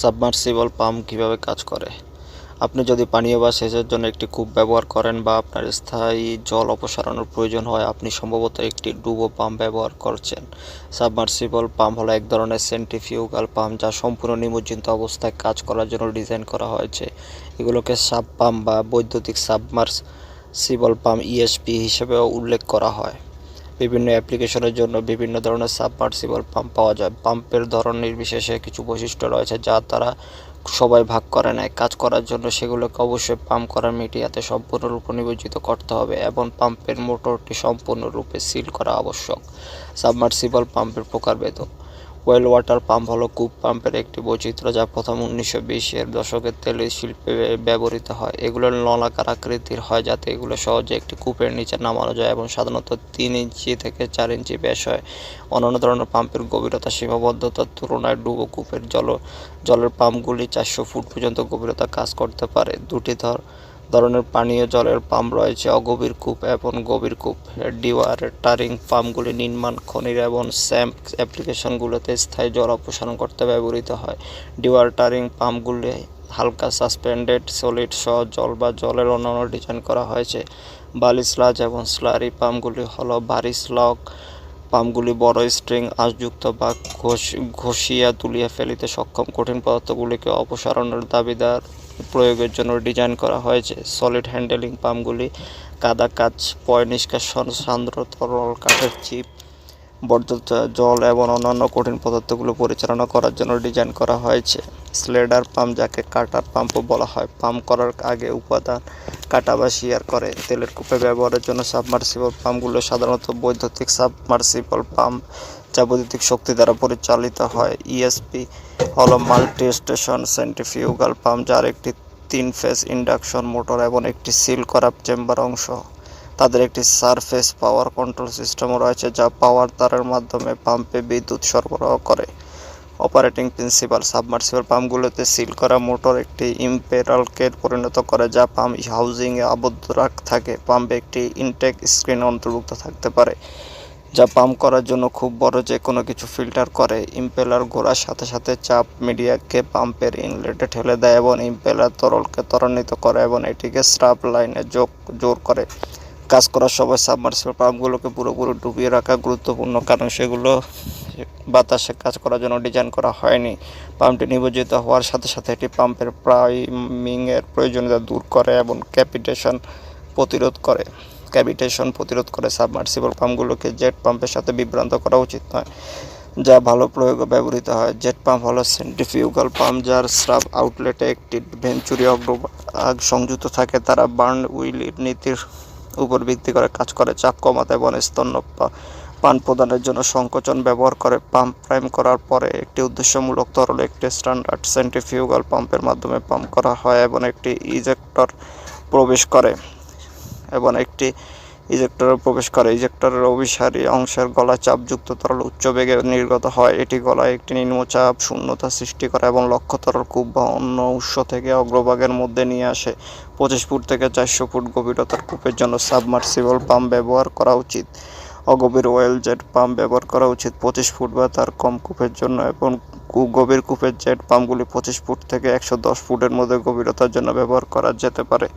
Submersible pump কিভাবে কাজ করে? আপনি যদি পানীয় বা সেচের জন্য একটি কূপ ব্যবহার করেন বা আপনার স্থায়ী জল অপসারণের প্রয়োজন হয়, আপনি সম্ভবত একটি ডুবো পাম্প ব্যবহার করছেন। সাবমার্সিবল পাম্প হলো এক ধরনের সেন্ট্রিফিউগাল পাম্প যা সম্পূর্ণ নিমজ্জিত অবস্থায় কাজ করার জন্য ডিজাইন করা হয়েছে। এগুলোকে সাব পাম্প বা বৈদ্যুতিক সাবমার্সিবল পাম্প ইএসপি হিসেবেও উল্লেখ করা হয়। বিভিন্ন অ্যাপ্লিকেশনের জন্য বিভিন্ন ধরনের সাবমার্সিবল পাম্প পাওয়া যায়। পাম্পের ধরন নির্বিশেষে কিছু বৈশিষ্ট্য রয়েছে যা তারা সবাই ভাগ করে নেয়। কাজ করার জন্য সেগুলোকে অবশ্যই পাম্প করার মিডিয়াতে সম্পূর্ণরূপে নিমজ্জিত করতে হবে এবং পাম্পের মোটরটি সম্পূর্ণরূপে সিল করা আবশ্যক। সাবমার্সিবল পাম্পের প্রকারভেদ: ওয়েল ওয়াটার পাম্প হলো কূপ পাম্পের একটি বৈচিত্র্য যা প্রথম 1920-এর দশকের তেল শিল্পে ব্যবহৃত হয়। এগুলো নলাকার আকৃতির হয় যাতে এগুলো সহজে একটি কূপের নিচে নামানো যায় এবং সাধারণত 3 ইঞ্চি থেকে 4 ইঞ্চি ব্যাস হয়। অন্যান্য ধরনের পাম্পের গভীরতা সীমাবদ্ধতার তুলনায় ডুবো কূপের জলের পাম্পগুলি 400 ফুট পর্যন্ত গভীরতা কাজ করতে পারে। দুটি ধরনের পানীয় জলের পাম্প রয়েছে: অগভীর কূপ এবং গভীর কূপ। ডিওয়াটারিং পাম্পগুলি নির্মাণ, খনির এবং স্যাম্প অ্যাপ্লিকেশনগুলোতে স্থায়ী জল অপসারণ করতে ব্যবহৃত হয়। ডিওয়াটারিং পাম্পগুলি হালকা সাসপেন্ডেড সলিড সহ জল বা জলের অন্যান্য ডিজাইন করা হয়েছে। বালি স্লাজ এবং স্লারি পাম্পগুলি হলো ভারী স্লগ পাম্পগুলি বড় স্ট্রিং আঁশযুক্ত বা ঘষিয়া তুলিয়া ফেলিতে সক্ষম কঠিন পদার্থগুলিকে অপসারণের দাবিদার প্রয়োগের জন্য ডিজাইন করা হয়েছে। সলিড হ্যান্ডলিং পাম্পগুলি কাদা, কাঁচ, পয় নিষ্কাশন, সান্দ্র তরল, কাঠের চিপ, বর্জ্য জল এবং অন্যান্য কঠিন পদার্থগুলো পরিচালনা করার জন্য ডিজাইন করা হয়েছে। স্লেডার পাম্প, যাকে কাটার পাম্পও বলা হয়, পাম্প করার আগে উপাদান কাটা বা শিয়ার করে। তেলের কূপে ব্যবহারের জন্য সাবমার্সিবল পাম্পগুলো সাধারণত বৈদ্যুতিক সাবমার্সিবল পাম্প যা বৈদ্যুতিক শক্তি দ্বারা পরিচালিত হয়। ইএসপি হলো মাল্টি স্টেশন সেন্ট্রিফিউগাল পাম্প যার একটি 3 ফেজ ইন্ডাকশন মোটর এবং একটি সিল করা চেম্বার অংশ। তাদের একটি সারফেস পাওয়ার কন্ট্রোল সিস্টেমও রয়েছে যা পাওয়ার তারের মাধ্যমে পাম্পে বিদ্যুৎ সরবরাহ করে। অপারেটিং প্রিন্সিপাল: সাবমার্সিবল পাম্পগুলোতে সিল করা মোটর একটি ইম্পেলারকে পরিণত করে যা পাম্প হাউজিংয়ে আবদ্ধ থাকে। পাম্পে একটি ইনটেক স্ক্রিন অন্তর্ভুক্ত থাকতে পারে যা পাম্প করার জন্য খুব বড় যে কোনো কিছু ফিল্টার করে। ইম্পেলার ঘোরার সাথে সাথে চাপ মিডিয়াকে পাম্পের ইনলেটে ঠেলে দেয় এবং ইম্পেলার তরলকে ত্বরান্বিত করে এবং এটিকে স্রাব লাইনে জোর করে। কাজ করার সময় সাবমার্সিবল পাম্পগুলোকে পুরোপুরি ডুবিয়ে রাখা গুরুত্বপূর্ণ, কারণ সেগুলো বাতাসে কাজ করার জন্য ডিজাইন করা হয়নি। পাম্পটি নিমজ্জিত হওয়ার সাথে সাথে এটি পাম্পের প্রাইমিংয়ের প্রয়োজনীয়তা দূর করে এবং ক্যাভিটেশন প্রতিরোধ করে। সাবমার্সিবল পাম্পগুলোকে জেট পাম্পের সাথে বিভ্রান্ত করা উচিত নয়, যা ভালো প্রয়োগে ব্যবহৃত হয়। জেট পাম্প হলো সেন্ট্রিফিউগাল পাম্প যার স্রাব আউটলেটে একটি ভেঞ্চুরি অগ্রভাগ সংযুক্ত থাকে। তারা বার্ন উইলির নীতির উপর ভিত্তি করে কাজ করে, চাপ কমাতে এবং স্তন্য পান প্রদানের জন্য সংকোচন ব্যবহার করে। পাম্প প্রাইম করার পরে একটি উদ্দেশ্যমূলক তরল একটি স্ট্যান্ডার্ড সেন্ট্রিফিউগাল পাম্পের মাধ্যমে পাম্প করা হয় এবং একটি ইজেক্টরে প্রবেশ করে। ইজেক্টরের অভিসারী অংশের গলায় চাপযুক্ত তরল উচ্চ বেগে নির্গত হয়। এটি গলায় একটি নিম্নচাপ শূন্যতা সৃষ্টি করে এবং লক্ষ্য তরল কূপ বা অন্য উৎস থেকে অগ্রভাগের মধ্যে নিয়ে আসে। 25 ফুট থেকে 400 ফুট গভীরতার কূপের জন্য সাবমার্সিবল পাম্প ব্যবহার করা উচিত। অগভীর ওয়েল জেট পাম্প ব্যবহার করা উচিত 25 ফুট বা তার কম কূপের জন্য, এবং গভীর কূপের জেট পাম্পগুলি 25 ফুট থেকে 110 ফুটের মধ্যে গভীরতার জন্য ব্যবহার করা যেতে পারে।